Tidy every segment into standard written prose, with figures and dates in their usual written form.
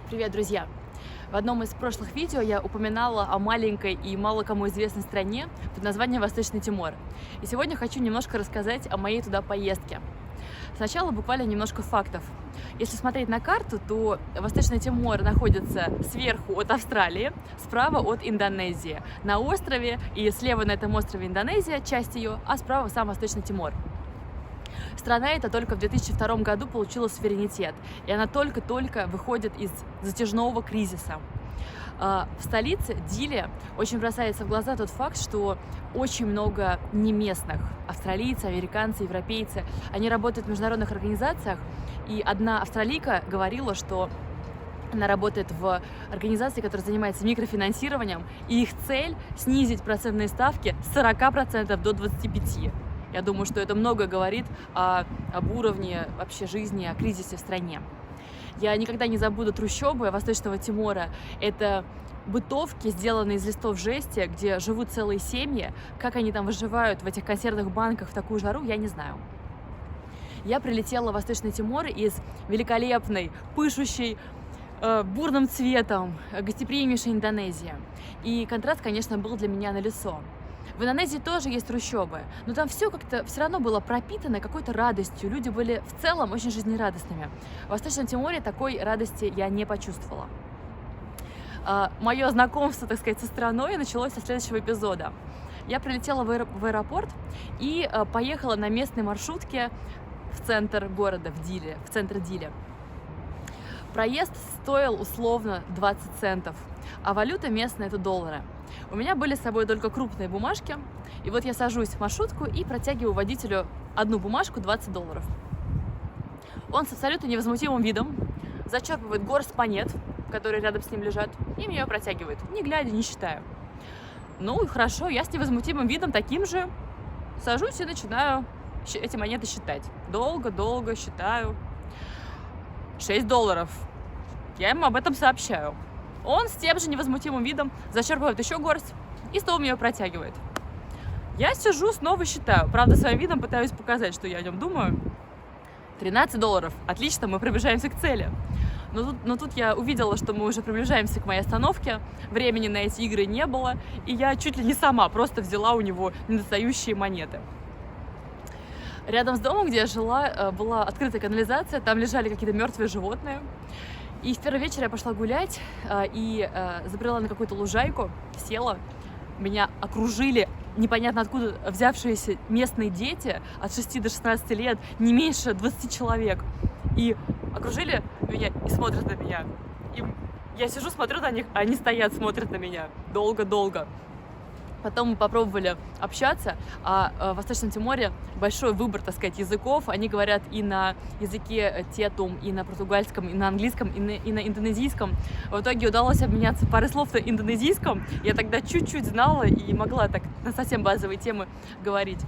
Привет, друзья! В одном из прошлых видео я упоминала о маленькой и мало кому известной стране под названием Восточный Тимор. И сегодня хочу немножко рассказать о моей туда поездке. Сначала буквально немножко фактов. Если смотреть на карту, то Восточный Тимор находится сверху от Австралии, справа от Индонезии. На острове, и слева на этом острове Индонезия, часть ее, а справа сам Восточный Тимор. Страна эта только в 2002 году получила суверенитет, и она только-только выходит из затяжного кризиса. В столице Диле очень бросается в глаза тот факт, что очень много неместных, австралийцы, американцы, европейцы, они работают в международных организациях, и одна австралийка говорила, что она работает в организации, которая занимается микрофинансированием, и их цель снизить процентные ставки с 40% до 25%. Я думаю, что это много говорит об уровне вообще жизни, о кризисе в стране. Я никогда не забуду трущобы Восточного Тимора. Это бытовки, сделанные из листов жести, где живут целые семьи. Как они там выживают в этих консервных банках в такую жару, я не знаю. Я прилетела в Восточный Тимор из великолепной, пышущей бурным цветом, гостеприимнейшей Индонезии. И контраст, конечно, был для меня налицо. В Индонезии тоже есть трущобы, но там все как-то все равно было пропитано какой-то радостью. Люди были в целом очень жизнерадостными. В Восточном Тиморе такой радости я не почувствовала. Мое знакомство, так сказать, со страной началось со следующего эпизода. Я прилетела в аэропорт и поехала на местной маршрутке в центр города, в центр Диле. Проезд стоил условно 20 центов, а валюта местная — это доллары. У меня были с собой только крупные бумажки, и вот я сажусь в маршрутку и протягиваю водителю одну бумажку, $20. Он с абсолютно невозмутимым видом зачерпывает горсть монет, которые рядом с ним лежат, и мне ее протягивает, не глядя, не считая. Ну, хорошо, я с невозмутимым видом таким же сажусь и начинаю эти монеты считать. Долго считаю. $6. Я ему об этом сообщаю. Он с тем же невозмутимым видом зачерпывает еще горсть и снова мне ее протягивает. Я сижу, снова считаю. Правда, своим видом пытаюсь показать, что я о нем думаю. $13. Отлично, мы приближаемся к цели. Но тут я увидела, что мы уже приближаемся к моей остановке. Времени на эти игры не было. И я чуть ли не сама просто взяла у него недостающие монеты. Рядом с домом, где я жила, была открытая канализация. Там лежали какие-то мертвые животные. И в первый вечер я пошла гулять и забрела на какую-то лужайку, села. Меня окружили непонятно откуда взявшиеся местные дети от 6 до 16 лет, не меньше 20 человек. И окружили меня и смотрят на меня. И я сижу, смотрю на них, а они стоят, смотрят на меня долго-долго. Потом мы попробовали общаться, а в Восточном Тиморе большой выбор, так сказать, языков. Они говорят и на языке тетум, и на португальском, и на английском, и на индонезийском. В итоге удалось обменяться парой слов на индонезийском. Я тогда чуть-чуть знала и могла так на совсем базовые темы говорить.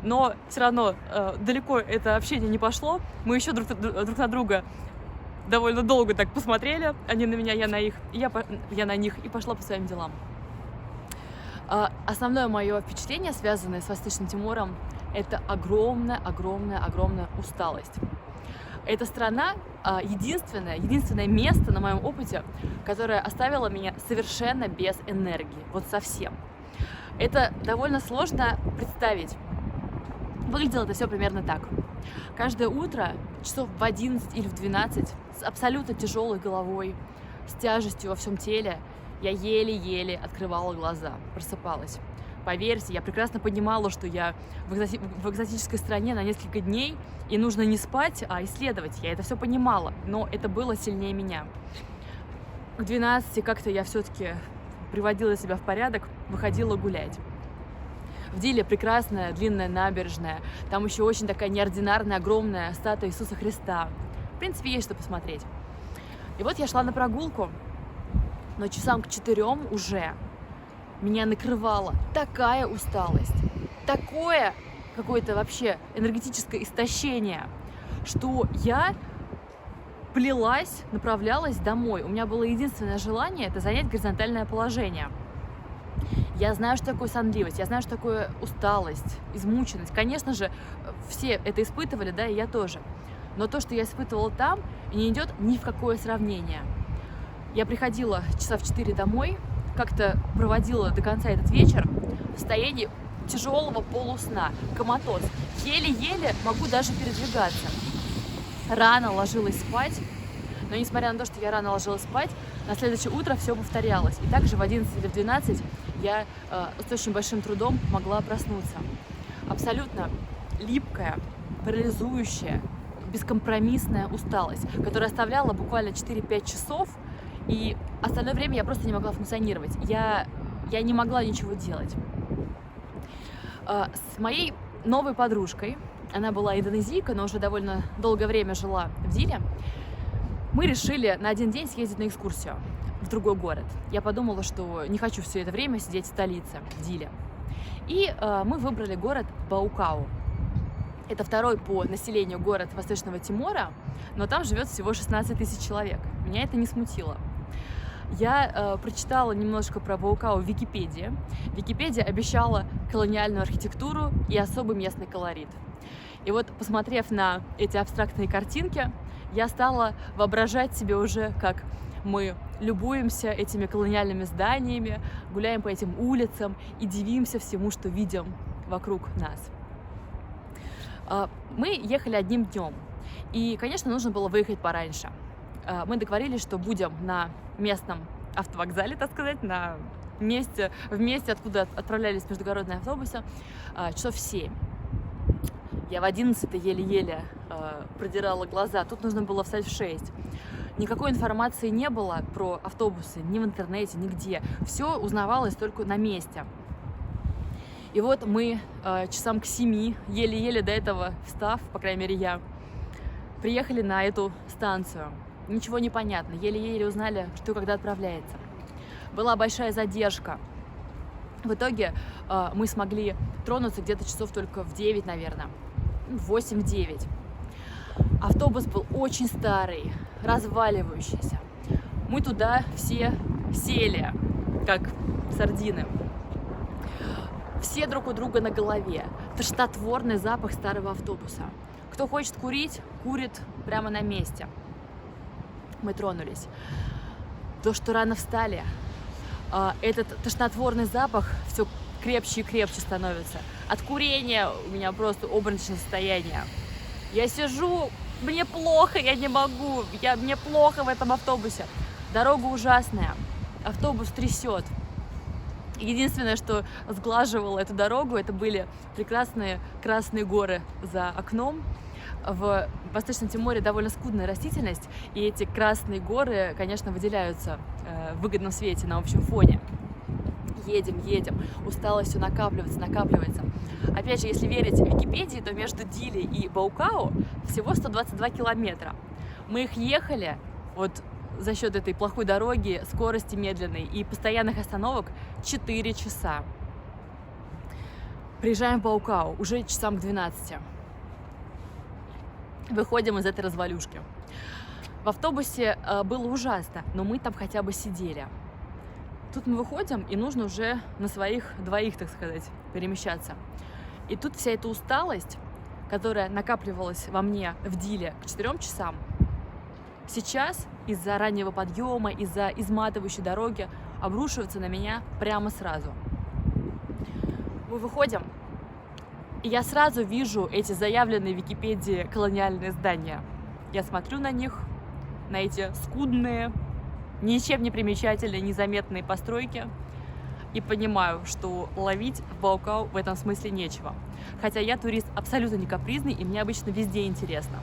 Но все равно далеко это общение не пошло. Мы еще друг на друга довольно долго так посмотрели. Они на меня, я на них, я на них, и пошла по своим делам. Основное мое впечатление, связанное с Восточным Тимором, это огромная усталость. Эта страна единственное место на моем опыте, которое оставило меня совершенно без энергии, вот совсем. Это довольно сложно представить. Выглядело это все примерно так. Каждое утро, часов в 11 или в 12, с абсолютно тяжелой головой, с тяжестью во всем теле, я еле-еле открывала глаза, просыпалась. Поверьте, я прекрасно понимала, что я в экзотической стране на несколько дней, и нужно не спать, а исследовать. Я это все понимала, но это было сильнее меня. К 12 как-то я все-таки приводила себя в порядок, выходила гулять. В Диле прекрасная длинная набережная, там еще очень такая неординарная, огромная статуя Иисуса Христа. В принципе, есть что посмотреть. И вот я шла на прогулку, но часам к 4 уже меня накрывала такая усталость, такое какое-то вообще энергетическое истощение, что я плелась, направлялась домой. У меня было единственное желание — это занять горизонтальное положение. Я знаю, что такое сонливость, я знаю, что такое усталость, измученность. Конечно же, все это испытывали, да, и я тоже. Но то, что я испытывала там, не идет ни в какое сравнение. Я приходила часа в 4 домой, как-то проводила до конца этот вечер в состоянии тяжелого полусна, коматоз. Еле-еле могу даже передвигаться. Рано ложилась спать, но несмотря на то, что я рано ложилась спать, на следующее утро все повторялось. И также в 11 или в 12 я с очень большим трудом могла проснуться. Абсолютно липкая, парализующая, бескомпромиссная усталость, которая оставляла буквально 4-5 часов, и остальное время я просто не могла функционировать. Я не могла ничего делать. С моей новой подружкой, она была индонезийка, но уже довольно долгое время жила в Диле, мы решили на один день съездить на экскурсию в другой город. Я подумала, что не хочу все это время сидеть в столице, в Диле. И мы выбрали город Баукау. Это второй по населению город Восточного Тимора, но там живет всего 16 тысяч человек. Меня это не смутило. Я прочитала немножко про Баукау в Википедии. Википедия обещала колониальную архитектуру и особый местный колорит. И вот, посмотрев на эти абстрактные картинки, я стала воображать себе уже, как мы любуемся этими колониальными зданиями, гуляем по этим улицам и дивимся всему, что видим вокруг нас. Мы ехали одним днем, и, конечно, нужно было выехать пораньше. Мы договорились, что будем на местном автовокзале, так сказать, на месте, в месте, откуда отправлялись междугородные автобусы, часов в 7. Я в 11 еле-еле продирала глаза, тут нужно было встать в 6. Никакой информации не было про автобусы ни в интернете, нигде. Все узнавалось только на месте. И вот мы часам к 7, еле-еле до этого встав, по крайней мере я, приехали на эту станцию. Ничего не понятно, еле-еле узнали, что когда отправляется. Была большая задержка. В итоге мы смогли тронуться где-то часов только в 9, наверное, в 8-9. Автобус был очень старый, разваливающийся. Мы туда все сели, как сардины. Все друг у друга на голове. Тошнотворный запах старого автобуса. Кто хочет курить, курит прямо на месте. Мы тронулись. То, что рано встали, этот тошнотворный запах все крепче и крепче становится. От курения у меня просто обморочное состояние. Я сижу, мне плохо, я не могу, мне плохо в этом автобусе. Дорога ужасная, автобус трясет. Единственное, что сглаживало эту дорогу, это были прекрасные красные горы за окном. В Восточном Тиморе довольно скудная растительность, и эти красные горы, конечно, выделяются в выгодном свете на общем фоне. Едем, усталость все накапливается. Опять же, если верить Википедии, то между Дили и Баукау всего 122 километра. Мы их ехали вот за счет этой плохой дороги, скорости медленной и постоянных остановок 4 часа. Приезжаем в Баукау уже часам к 12. Выходим из этой развалюшки. В автобусе было ужасно, но мы там хотя бы сидели. Тут мы выходим, и нужно уже на своих двоих, так сказать, перемещаться. И тут вся эта усталость, которая накапливалась во мне в Диле к 4 часам, сейчас из-за раннего подъема, из-за изматывающей дороги обрушивается на меня прямо сразу. Мы выходим, и я сразу вижу эти заявленные в Википедии колониальные здания. Я смотрю на них, на эти скудные, ничем не примечательные, незаметные постройки, и понимаю, что ловить в Баукау в этом смысле нечего. Хотя я турист абсолютно не капризный, и мне обычно везде интересно.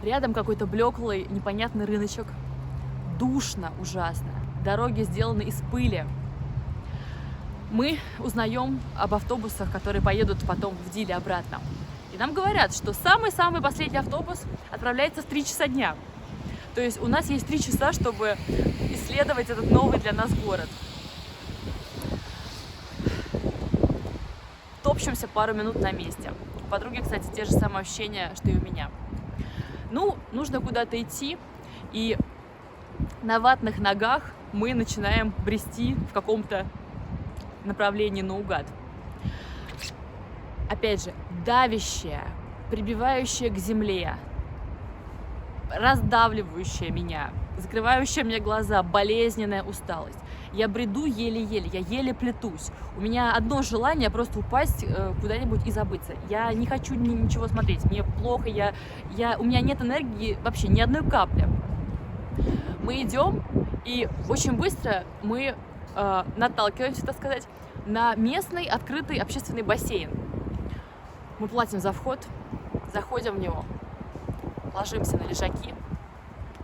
Рядом какой-то блеклый, непонятный рыночек. Душно ужасно. Дороги сделаны из пыли. Мы узнаем об автобусах, которые поедут потом в Диле обратно. И нам говорят, что самый-самый последний автобус отправляется в 3 часа дня. То есть у нас есть 3 часа, чтобы исследовать этот новый для нас город. Топчемся пару минут на месте. У подруги, кстати, те же самые ощущения, что и у меня. Ну, нужно куда-то идти, и на ватных ногах мы начинаем брести в каком-то направлении наугад. Опять же, давящее, прибивающее к земле, раздавливающее меня закрывающая мне глаза, болезненная усталость. Я бреду еле-еле, я еле плетусь. У меня одно желание просто упасть куда-нибудь и забыться. Я не хочу ничего смотреть, мне плохо, у меня нет энергии вообще ни одной капли. Мы идем, и очень быстро мы наталкиваемся, так сказать, на местный открытый общественный бассейн. Мы платим за вход, заходим в него, ложимся на лежаки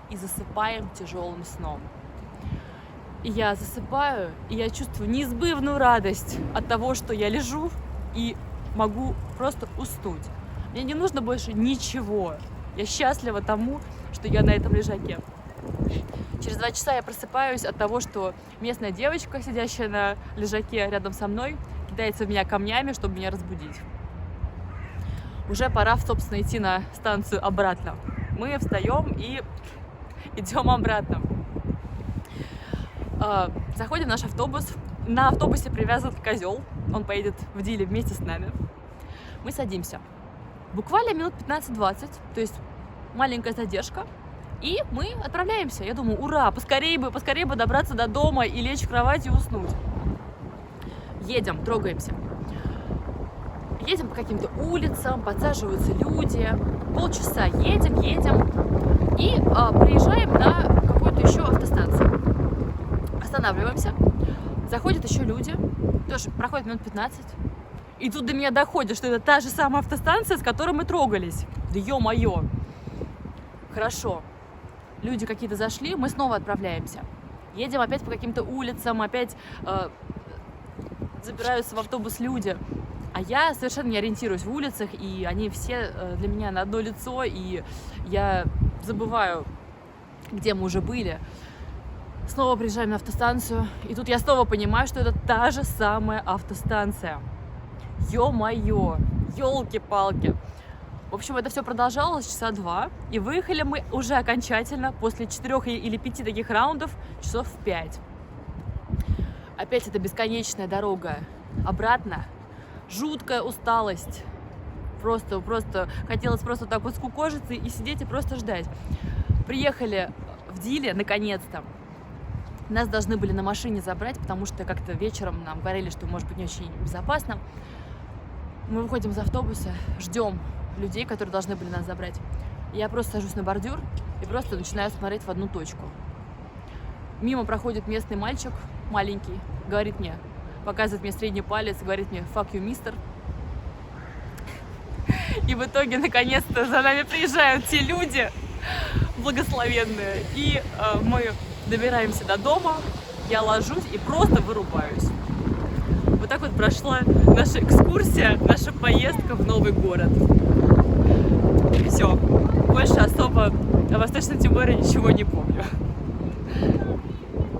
и засыпаем тяжелым сном. И я засыпаю, и я чувствую неизбывную радость от того, что я лежу и могу просто уснуть. Мне не нужно больше ничего. Я счастлива тому, что я на этом лежаке. Через 2 часа я просыпаюсь от того, что местная девочка, сидящая на лежаке рядом со мной, кидается в меня камнями, чтобы меня разбудить. Уже пора, собственно, идти на станцию обратно. Мы встаем и идем обратно. Заходим в наш автобус. На автобусе привязан козел. Он поедет в Диле вместе с нами. Мы садимся. Буквально минут 15-20, то есть маленькая задержка. И мы отправляемся. Я думаю, ура, поскорее бы добраться до дома и лечь в кровать и уснуть. Едем, трогаемся. Едем по каким-то улицам, подсаживаются люди. Полчаса едем и приезжаем на какую-то еще автостанцию. Останавливаемся, заходят еще люди, тоже проходит минут 15. И тут до меня доходит, что это та же самая автостанция, с которой мы трогались. Да ё-моё! Хорошо. Люди какие-то зашли, мы снова отправляемся. Едем опять по каким-то улицам, опять забираются в автобус люди. А я совершенно не ориентируюсь в улицах, и они все для меня на одно лицо, и я забываю, где мы уже были. Снова приезжаем на автостанцию, и тут я снова понимаю, что это та же самая автостанция. Ё-моё, ёлки-палки. В общем, это все продолжалось часа 2, и выехали мы уже окончательно после 4 или 5 таких раундов часов в 5. Опять эта бесконечная дорога обратно. Жуткая усталость. Просто хотелось просто так вот скукожиться и сидеть и просто ждать. Приехали в Диле, наконец-то. Нас должны были на машине забрать, потому что как-то вечером нам говорили, что может быть не очень безопасно. Мы выходим из автобуса, ждем людей, которые должны были нас забрать. Я просто сажусь на бордюр и просто начинаю смотреть в одну точку. Мимо проходит местный мальчик, маленький, говорит мне, показывает мне средний палец, говорит мне «fuck you, mister». И в итоге, наконец-то, за нами приезжают те люди благословенные. И мы добираемся до дома, я ложусь и просто вырубаюсь. Вот так вот прошла наша экскурсия, наша поездка в новый город. Все, больше особо о Восточном Тиморе ничего не помню.